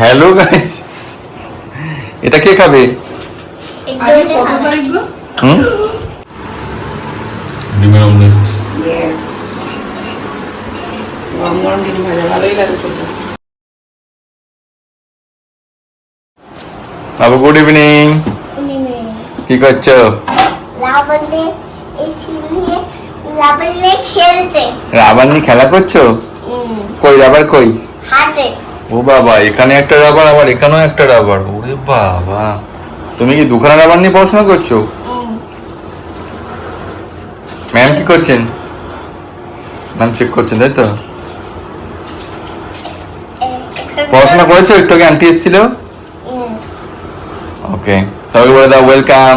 Hello guys, এটা কে খাবে? ডিমের অমলেট। ইয়েস, গরম গরম ডিম ভাজা ভালোই লাগে খেতে। বাবু গুড ইভিনিং, কি করছো? রাবার নিয়ে খেলা করছো? কই রাবার কই? ও বাবা, এখানে একটা রাবার, আবার এখানেও একটা রাবার। ওরে বাবা, তুমি কি দুখানা রাবার নিয়ে পড়াশোনা করছো? ম্যাম কি করছেন? ম্যাম চেক করছেন, তাই তো? পড়াশোনা করেছো? একটু আগে আন্টি এসেছিল। ওকে, সবাই বলে দাও ওয়েলকাম।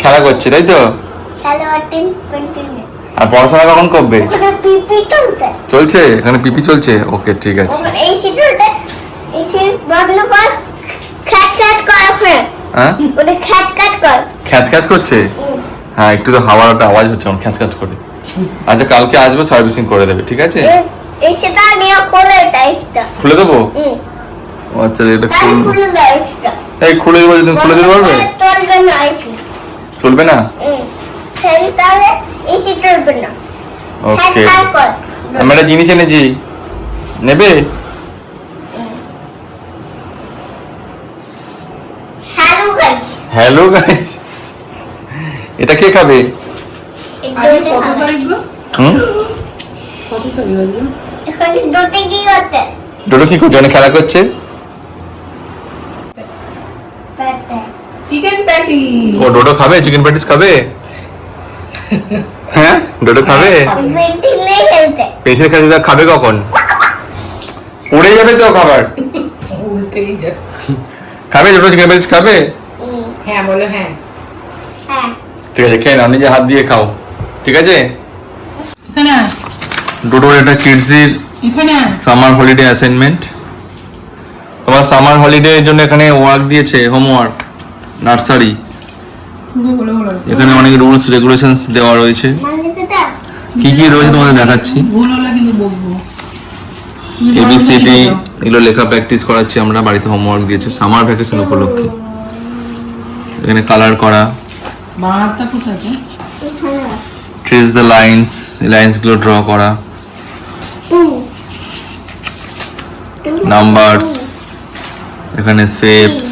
খেলা করছে, তাই তো? আর পড়াশোনা কখন করবে? চলছে, এখানে পিপি চলছে। ওকে, ঠিক আছে। হ্যাঁ, খ্যাচ খ্যাচ করছে। হ্যাঁ, একটু তো হাওয়ার একটা আওয়াজ হচ্ছে আমার, খ্যাচ খ্যাচ করে। আচ্ছা, কালকে আসবে, সার্ভিসিং করে দেবে, ঠিক আছে? খুলে দেবো? আচ্ছা, এটা এই খুলে দেবো, তুমি খুলে দিতে পারবে? চলবে না? ওকে, আমি একটা জিনিস এনেছি, নেবে? হ্যালো গাইস, এটা কে খাবে? ডোডো কি করছে? খেলা করছে। Chicken patty. ও ডোডো খাবে, চিকেন প্যাটিস খাবে? হ্যাঁ, ডোডো খাবে। পেছনে খেলতে খাবে কখন? উড়ে যাবে তো খাবার। উল্টেই যাচ্ছে। খাবে ডোডো, চিকেন প্যাটিস খাবে? হ্যাঁ বলো, হ্যাঁ। ঠিক আছে, খেয়ে নাও, নিজে হাত দিয়ে খাও, ঠিক আছে? এখানে ডোডোর এটা কিডসের এখানে সামার হলিডে অ্যাসাইনমেন্ট। তোমার সামার হলিডে এর জন্য এখানে ওয়ার্ক দিয়েছে, হোমওয়ার্ক, নার্সারি। এখানে অনেক রুলস রেগুলেশনস দেওয়া রয়েছে। কি কি রয়েছে তোমাদের দেখাচ্ছি। এবিসিডি এগুলো লেখা প্র্যাকটিস করাচ্ছি আমরা, বাড়িতে হোমওয়ার্ক দিয়েছে সামার ভ্যাকেশন উপলক্ষে। এখানে কালার করা, ট্রেস দ্য লাইন্স, লাইন্সগুলো ড্র করা, নাম্বারস, এখানে শেপস।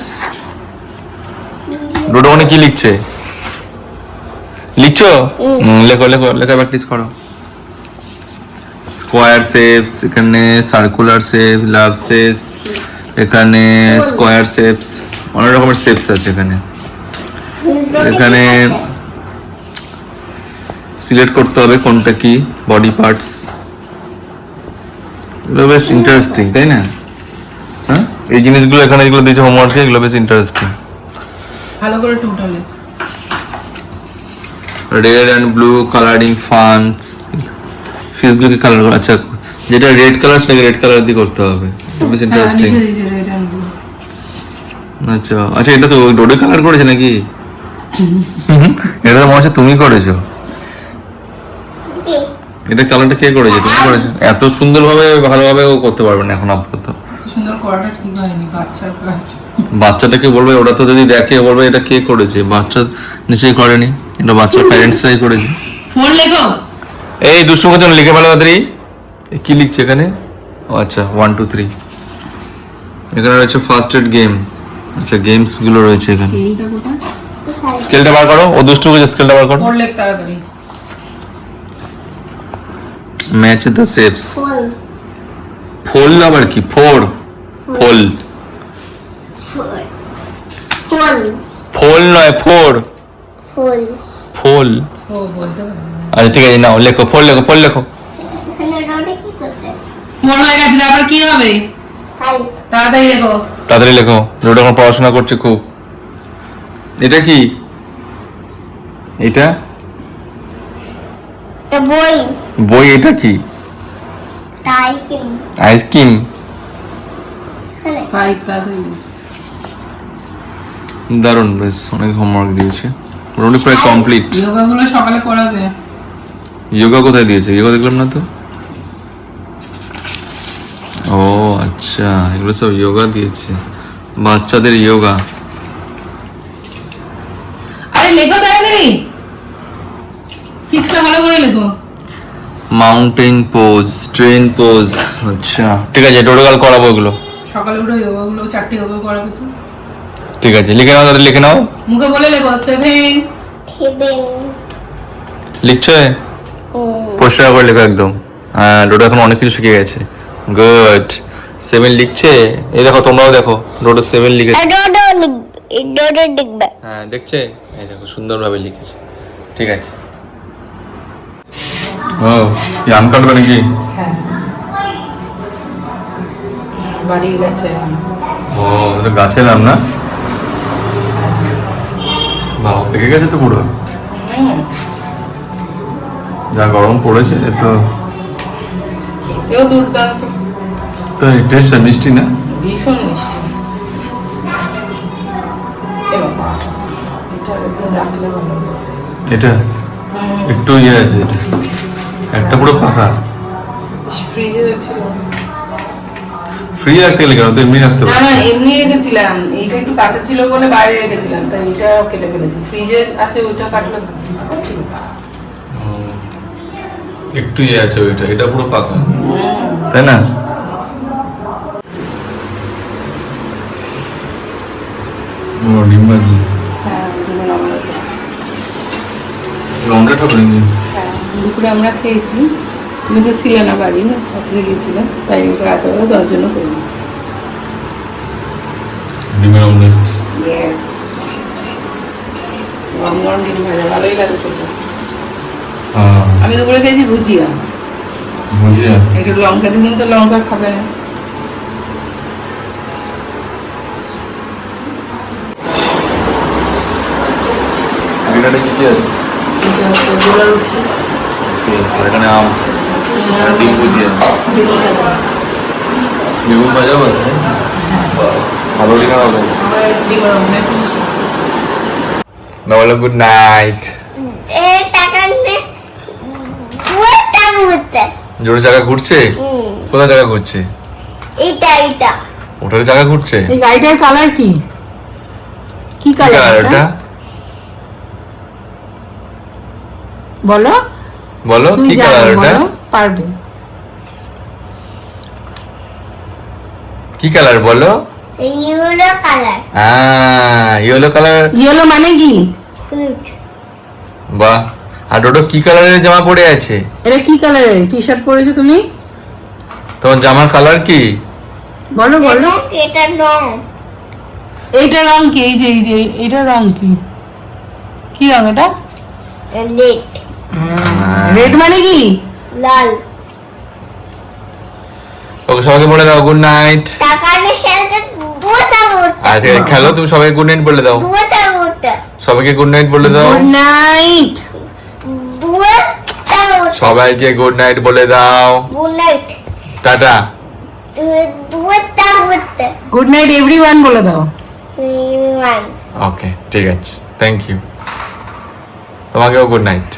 ডোডো মানে কি লিখছে? লিখছো? লেখো লেখো, লেখা প্র্যাকটিস করো। স্কোয়ার শেপস, এখানে সার্কুলার শেপ, লাভ শেপস, এখানে স্কোয়ার শেপস, অনেক রকমের শেপস আছে এখানে। এখানে সিলেক্ট করতে হবে কোনটা কি বডি পার্টস। এগুলো বেশ ইন্টারেস্টিং, তাই না? হ্যাঁ, এই জিনিসগুলো এখানে যেগুলো দিয়েছে হোমওয়ার্কে, এগুলো বেশ ইন্টারেস্টিং। ভালো করে টোটালে red and blue colouring funds, ফিসগুলোকে কালার করা। আচ্ছা, যেটা রেড কালার সেটাকে রেড কালার দিয়ে করতে হবে, বেশ ইন্টারেস্টিং। আচ্ছা আচ্ছা, এটা তো ডোডো কালার করেছে নাকি? এটা তো মনে হচ্ছে তুমি করেছো। এটা কালারটা কে করেছে? তুমি করেছো? এত সুন্দরভাবে ভালোভাবে ও করতে পারবে না এখন আপাতত। সুন্দর করাটা ঠিক হয়নি, বাচ্চার কাজ। বাচ্চাটাকে বলবে, ওরা তো যদি দেখে বলবে এটা কে করেছে। বাচ্চা নিশ্চয়ই করেনি, এটা বাচ্চার প্যারেন্টসরাই করেছে। ফোন লেখো। এই দুষ্টু কথা লিখে ভালো তাড়াতাড়ি। কি লিখছে এখানে? ও আচ্ছা, 1 2 3। এখানে রয়েছে ফার্স্ট এড গেম। আচ্ছা, গেমস গুলো রয়েছে এখানে। স্কেলটা বার করো, ও দুষ্টু করে স্কেলটা বার করো। ফোন লেখ তাড়াতাড়ি। Match the shapes. ফোল আবার কি? ফোর ফোল, ফোল নয় ফোর, ফোল। ও বলতে পারে। আচ্ছা ঠিক আছে, নাও লেখো, ফোল লেখো, ফোল লেখো। ফোন হয়ে গেছে, আবার কি হবে? তাড়াতাড়ি লেখো, তাড়াতাড়ি লেখো। রোড এখন পড়াশোনা করছে খুব। এটা কি? এটা বই। বই। এটা কি? আইসক্রিম। ফাইভ তাড়াতাড়ি। দারুণ, বেশ অনেক হোমওয়ার্ক দিয়েছে, মোটামুটি প্রায় কমপ্লিট। যোগা গুলো সকালে করাবে। যোগা কোথায় দিয়েছে? যোগা দেখলাম না তো। ও আচ্ছা, এগুলো সব যোগা দিয়েছে, বাচ্চাদের যোগা। আরে লেখো তাড়াতাড়ি, 6টা ভালো করে লেখো। মাউন্টেন পোজ, ট্রেন পোজ, আচ্ছা ঠিক আছে, টোটাল করাবো এগুলো। সকালে উঠে যোগা গুলো 4টে যোগা করাবে তো। ঠিক আছে, লিখে নাও তাহলে, লিখে নাও। মুখে বলে লেখো 7 লিখছো? পরিষ্কার করে লেখো একদম। হ্যাঁ, ডোডো এখন অনেক কিছু শিখে গেছে। গুড। 7 লিখছে, এই দেখো, তোমরাও দেখো, ডোডো 7 লিখেছে। হ্যাঁ দেখছে, এই দেখো সুন্দরভাবে লিখেছে। ঠিক আছে। ও কি আম কাটবে নাকি? হ্যাঁ, বাড়ির গাছে। ও এটা গাছের আম না? বাবা পেকে গেছে তো পুরো। যা গরম পড়েছে তো। এও দুর্দান্ত, তো টেস্টটা মিষ্টি না? ভীষণ মিষ্টি। এ বাবা, এটা একদম রাখলে ভালো। এটা একটু ইয়ে আছে, এটা একটা পুরো পাকা। ফ্রিজে ছিল। ফ্রি রাখতে গেলে কেন, তো এমনি রাখতে না পারো। না, এমনি রেখেছিলাম, এইটা একটু কাঁচা ছিল বলে বাইরে রেখেছিলাম, তাই এটা কেটে ফেলেছি। ফ্রিজে আছে, ওইটা কাটলে ঠিক আছে। একটু ইয়ে আছে ওইটা, এটা পুরো পাকা, তাই না? ও ডিম ভাজি, হ্যাঁ, দুপুরে আমরা অমলেট হবে নাকি? হ্যাঁ, দুপুরে আমরা খেয়েছি, তুমি তো ছিলে না বাড়ি, অফিসে গিয়েছিলাম, তাই রাতে ওরা 10 জন্য করে দিচ্ছি। ডিমের অমলেট। ইয়েস, গরম গরম ডিম ভাজা ভালোই লাগে খেতে। হ্যাঁ, আমি দুপুরে খেয়েছি ভুজিয়া, ভুজিয়া। একটু লঙ্কা দিন, তো লঙ্কা খাবে না। এখানে কি আছে? এটা হচ্ছে গোলা রুটি, আর এখানে আম, আর ডিম ভুজিয়া, ডিম ভাজা। বেগুন ভাজাও আছে। ভালো ডিম হবে। আমার ডিমের অমলেট ছিল। বলো গুড নাইট। জোরে জায়গা ঘুরছে? কোথায় জায়গা ঘুরছে? ওটার জায়গা ঘুরছে। এই গাড়িটার কালার কি? কি কি কালার কালার ওটা? বলো, বলো তুমি কি কালার জানো, ওটা? বলো, পারবে। কি কালার বলো? Yellow colour. ইয়েলো মানে কি? বাহ। আর ডোডো কি কালারের জামা পরে আছে? এটা কি কালারের টি শার্ট পরেছো তুমি? তোমার জামার কালার কি? বলো বলো। এটা রং এইটা রং কি? এই যে এইটা রং কি? কি রং এটা? রেড রেড মানে কি? লাল ওকে সবাইকে বলে দাও গুড নাইট। টাকানে খেলতে দুটা উঠতে আচ্ছা খেলো, তুমি সবাইকে গুড নাইট বলে দাও। দুটা উঠতে সবাইকে গুড নাইট বলে দাও। Good night. দুটা উঠতে সবাইকে গুড নাইট বলে দাও। Good night tata. দুটা উঠতে গুড নাইট এভরিওয়ান বলে দাও। ওকে ঠিক আছে, থ্যাংক ইউ। তোমাকেও গুড নাইট।